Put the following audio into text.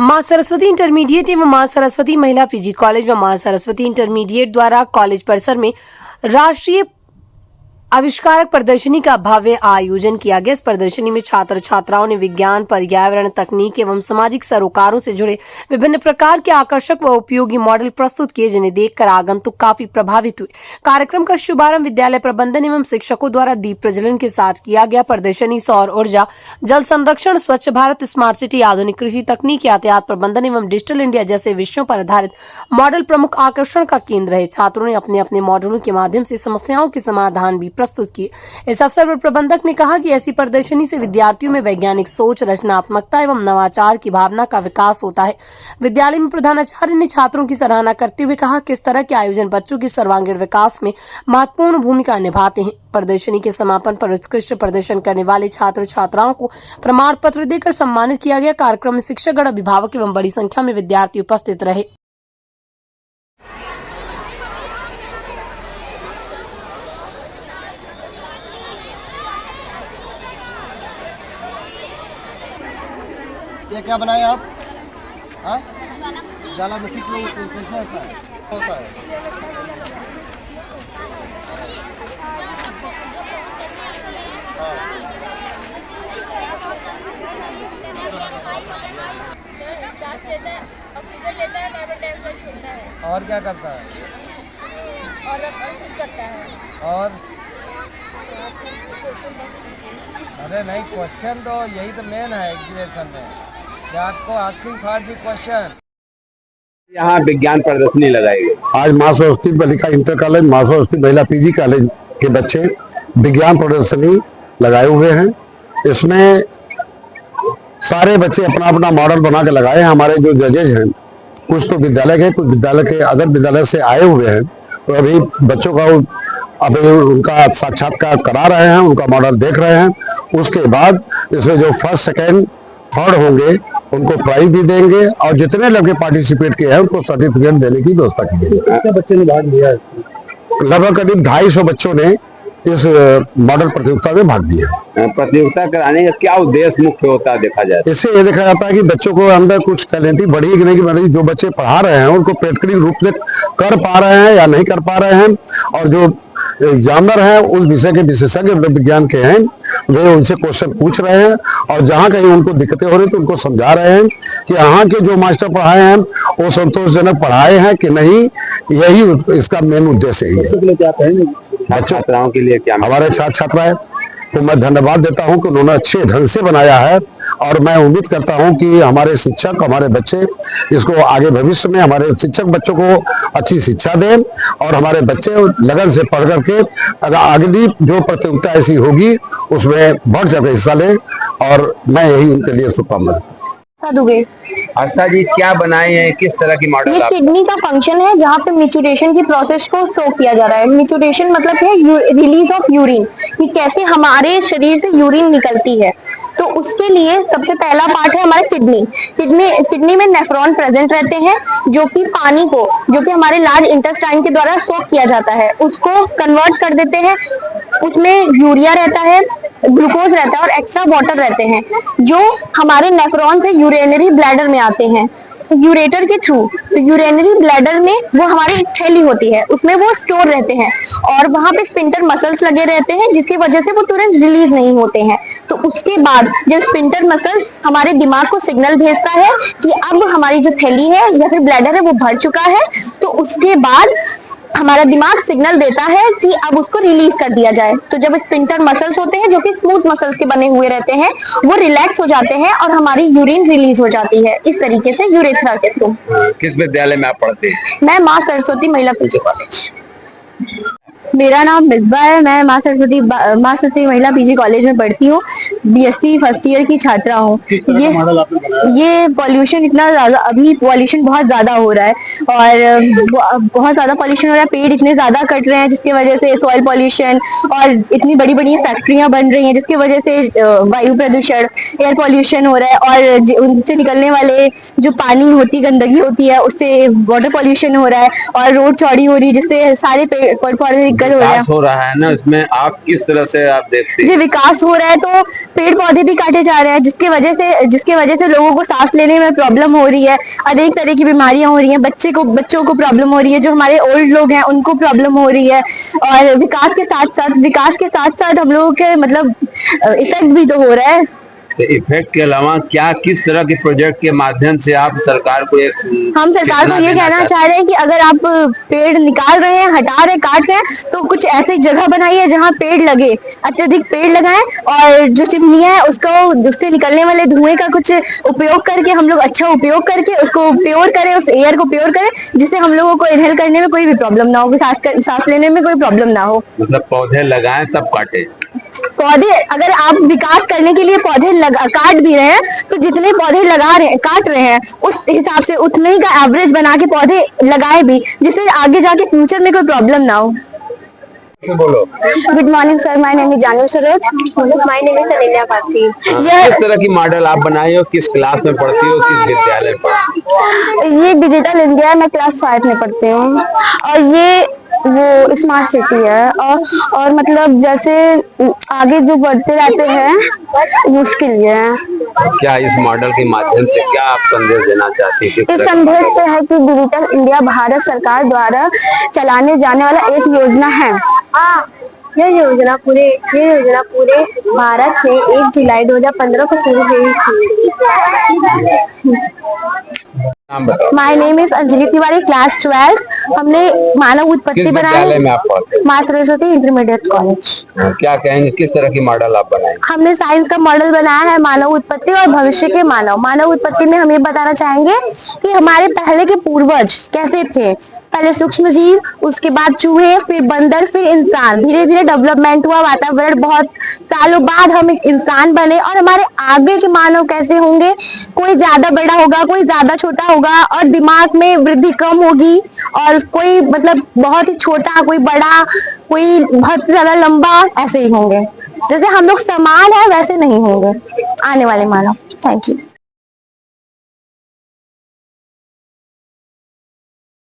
मां सरस्वती इंटरमीडिएट एवं मां सरस्वती महिला पीजी कॉलेज व मां सरस्वती इंटरमीडिएट द्वारा कॉलेज परिसर में राष्ट्रीय आविष्कारक प्रदर्शनी का भव्य आयोजन किया गया। इस प्रदर्शनी में छात्र छात्राओं ने विज्ञान, पर्यावरण, तकनीक एवं सामाजिक सरोकारों से जुड़े विभिन्न प्रकार के आकर्षक व उपयोगी मॉडल प्रस्तुत किए, जिन्हें देखकर आगंतुक काफी प्रभावित हुए। कार्यक्रम का शुभारंभ विद्यालय प्रबंधन एवं शिक्षकों द्वारा दीप प्रज्वलन के साथ किया गया। प्रदर्शनी सौर ऊर्जा, जल संरक्षण, स्वच्छ भारत, स्मार्ट सिटी, आधुनिक कृषि तकनीक, यातायात प्रबंधन एवं डिजिटल इंडिया जैसे विषयों पर आधारित मॉडल प्रमुख आकर्षण का केंद्र रहे। छात्रों ने अपने अपने मॉडलों के माध्यम से समस्याओं के समाधान भी प्रस्तुत किए। इस अवसर पर प्रबंधक ने कहा कि ऐसी प्रदर्शनी से विद्यार्थियों में वैज्ञानिक सोच, रचनात्मकता एवं नवाचार की भावना का विकास होता है। विद्यालय में प्रधानाचार्य ने छात्रों की सराहना करते हुए कहा कि इस तरह के आयोजन बच्चों के सर्वांगीण विकास में महत्वपूर्ण भूमिका निभाते हैं। प्रदर्शनी के समापन पर उत्कृष्ट प्रदर्शन करने वाले छात्र छात्राओं को प्रमाण पत्र देकर सम्मानित किया गया। कार्यक्रम में शिक्षकगण, अभिभावक एवं बड़ी संख्या में विद्यार्थी उपस्थित रहे। ये क्या बनाए आप? हाँ, ज्वालामुखी कैसे होता है? सांस लेता है, ऑक्सीजन लेता है, कार्बन डाइऑक्साइड छोड़ता है। और क्या करता है? और शुद्ध करता है। और अरे नहीं, क्वेश्चन तो यही तो मेन है एग्जीबिशन में, कि आपको आस्किंग फॉर द क्वेश्चन। यहाँ विज्ञान प्रदर्शनी लगाई गई। आज मां सरस्वती बालिका इंटर कॉलेज, मां सरस्वती महिला पीजी कॉलेज के बच्चे विज्ञान प्रदर्शनी लगाए हुए हैं। इसमें सारे बच्चे अपना अपना मॉडल बना के लगाए हैं। हमारे जो जजेज हैं, कुछ तो विद्यालय के, कुछ विद्यालय के अदर विद्यालय से आए हुए हैं, तो अभी बच्चों का अभी उनका साक्षात्कार करा रहे हैं, उनका मॉडल देख रहे हैं। उसके बाद इसमें जो फर्स्ट, सेकेंड, थर्ड होंगे उनको प्राइज भी देंगे, और जितने लड़के पार्टिसिपेट किए हैं उनको सर्टिफिकेट देने की व्यवस्था की गई है। कितने बच्चे ने भाग लिया? लगभग करीब 250 बच्चों ने इस मॉडल प्रतियोगिता में भाग लिया। प्रतियोगिता कराने का क्या उद्देश्य मुख्य होता है देखा जाए? इससे ये देखा जाता है कि बच्चों को अंदर कुछ टैलेंट बढ़ी कि नहीं बढ़ी, जो बच्चे पढ़ा रहे हैं उनको प्रैक्टिकल रूप से कर पा रहे हैं या नहीं कर पा रहे हैं, और जो एग्जामिनर हैं उस विषय के विशेषज्ञ विज्ञान के हैं, वे उनसे क्वेश्चन पूछ रहे हैं, और जहां कहीं उनको दिक्कतें हो रही तो उनको समझा रहे हैं कि यहाँ के जो मास्टर पढ़ाए हैं वो संतोषजनक पढ़ाए हैं कि नहीं। यही इसका मेन उद्देश्य ही है। छात्राओं के लिए क्या? हमारे छात्र छात्राएं तो मैं धन्यवाद देता हूं कि उन्होंने अच्छे ढंग से बनाया है, और मैं उम्मीद करता हूं कि हमारे शिक्षक, हमारे बच्चे इसको आगे भविष्य में हमारे शिक्षक बच्चों को अच्छी शिक्षा दें, और हमारे बच्चे लगन से पढ़ करके अगर अगली जो प्रतियोगिता ऐसी होगी उसमें बढ़ चढ़ हिस्सा लें, और मैं यही उनके लिए शुभकामनाएं। आस्था जी, क्या बनाए हैं, किस तरह की मॉडल? ये किडनी का फंक्शन है, जहाँ पे मिचुरेशन की प्रोसेस को शो किया जा रहा है। मिचुरेशन मतलब है रिलीज ऑफ यूरिन, कि कैसे हमारे शरीर से यूरिन निकलती है। तो उसके लिए सबसे पहला पार्ट है हमारे किडनी में नेफ्रॉन प्रेजेंट रहते हैं, जो कि पानी को, जो कि हमारे लार्ज इंटेस्टाइन के द्वारा सोक किया जाता है, उसको कन्वर्ट कर देते हैं। उसमें यूरिया रहता है, ग्लूकोज रहता है और एक्स्ट्रा वाटर रहते हैं, जो हमारे नेफ्रॉन से यूरिनरी ब्लैडर में आते हैं यूरेटर के थ्रू। तो यूरिनरी ब्लैडर में वो हमारी एक थैली होती है, उसमें वो स्टोर रहते हैं, और वहां पे स्पिंटर मसल्स लगे रहते हैं, जिसकी वजह से वो तुरंत रिलीज नहीं होते हैं। तो उसके बाद जब स्पिंटर मसल्स हमारे दिमाग को सिग्नल भेजता है कि अब हमारी जो थैली है या फिर ब्लैडर है वो भर चुका है, तो उसके बाद हमारा दिमाग सिग्नल देता है कि अब उसको रिलीज कर दिया जाए। तो जब स्पिंटर मसल्स होते हैं, जो कि स्मूथ मसल्स के बने हुए रहते हैं, वो रिलैक्स हो जाते हैं और हमारी यूरिन रिलीज हो जाती है, इस तरीके से यूरेथ्रा के थ्रू। किस विद्यालय में आप पढ़ते हैं? मैं मां सरस्वती महिला पीजी कॉलेज। मेरा नाम मिसबा है। मैं मां सरस्वती महिला पीजी कॉलेज में पढ़ती हूँ। बीएससी फर्स्ट ईयर की छात्रा हूँ। ये पॉल्यूशन इतना ज्यादा, अभी पॉल्यूशन बहुत ज्यादा हो रहा है, और बहुत ज्यादा पॉल्यूशन हो रहा है। पेड़ इतने ज्यादा कट रहे हैं जिसकी वजह से सॉइल पॉल्यूशन, और इतनी बड़ी बड़ी फैक्ट्रियां बन रही हैं जिसकी वजह से वायु प्रदूषण, एयर पॉल्यूशन हो रहा है, और उनसे निकलने वाले जो पानी होती, गंदगी होती है, उससे वाटर पॉल्यूशन हो रहा है, और रोड चौड़ी हो रही है जिससे सारे पेड़ पौधे दिक्कत हो रहा है। विकास हो रहा है ना, इसमें आप किस तरह से आप देखते जी हैं? विकास हो रहा है तो पेड़ पौधे भी काटे जा रहे हैं, जिसके वजह से लोगों को सांस लेने में प्रॉब्लम हो रही है, अनेक तरह की बीमारियां हो रही हैं, बच्चों को प्रॉब्लम हो रही है, जो हमारे ओल्ड लोग हैं उनको प्रॉब्लम हो रही है। और विकास के साथ साथ हम लोगों के मतलब इफेक्ट भी तो हो रहा है। तो इफेक्ट के अलावा क्या किस तरह के प्रोजेक्ट के माध्यम से आप सरकार को एक हम सरकार को ये कहना चाह रहे हैं कि अगर आप पेड़ निकाल रहे हैं, हटा रहे हैं, काट रहे हैं, तो कुछ ऐसी जगह बनाइए जहाँ पेड़ लगे, अत्यधिक पेड़ लगाएं, और जो चिमनियां है उससे निकलने वाले धुएं का कुछ उपयोग करके हम लोग अच्छा उपयोग करके उसको प्योर करें, उस एयर को प्योर करें, जिससे हम लोगों को इनहेल करने में कोई भी प्रॉब्लम ना हो, सांस लेने में कोई प्रॉब्लम ना हो। मतलब पौधे लगाएं तब काटे। पौधे अगर आप विकास करने के लिए पौधे काट भी रहे हैं, तो जितने पौधे काट रहे हैं उस हिसाब से उतने ही का एवरेज बना के पौधे लगाए भी, जिससे आगे जाके फ्यूचर में कोई प्रॉब्लम ना हो। बोलो। Good morning sir, my name is Janvi Saroj, my name is Anilya Pati. किस तरह की मॉडल आप बनाई हो, किस क्लास में पढ़ती हो, किस विद्यालय में पढ़ती हो? ये डिजिटल इंडिया, मैं क्लास 5 में पढ़ती हूँ, और ये वो स्मार्ट सिटी है, और मतलब जैसे आगे जो बढ़ते रहते हैं उसके लिए है। क्या इस मॉडल के माध्यम से क्या आप संदेश देना चाहती हैं? इस संदेश से है कि डिजिटल इंडिया भारत सरकार द्वारा चलाने जाने वाला एक योजना है। यह योजना पूरे भारत में 1 जुलाई 2015 को शुरू हुई थी। नाम बताओ। My name is Anjali Tiwari, class 12। हमने मानव उत्पत्ति किस बनाई विद्यालय में आप पढ़ते हैं? माँ सरस्वती इंटरमीडिएट कॉलेज। क्या कहेंगे, किस तरह की मॉडल आप बनाए? हमने साइंस का मॉडल बनाया है, मानव उत्पत्ति और भविष्य के मानव उत्पत्ति में हम ये बताना चाहेंगे कि हमारे पहले के पूर्वज कैसे थे। पहले सूक्ष्म जीव, उसके बाद चूहे, फिर बंदर, फिर इंसान, धीरे धीरे डेवलपमेंट हुआ, वातावरण, बहुत सालों बाद हम एक इंसान बने। और हमारे आगे के मानव कैसे होंगे, कोई ज्यादा बड़ा होगा, कोई ज्यादा छोटा होगा, और दिमाग में वृद्धि कम होगी, और कोई मतलब बहुत ही छोटा, कोई बड़ा, कोई बहुत ज्यादा लंबा, ऐसे ही होंगे। जैसे हम लोग समान है वैसे नहीं होंगे आने वाले मानव। Thank you.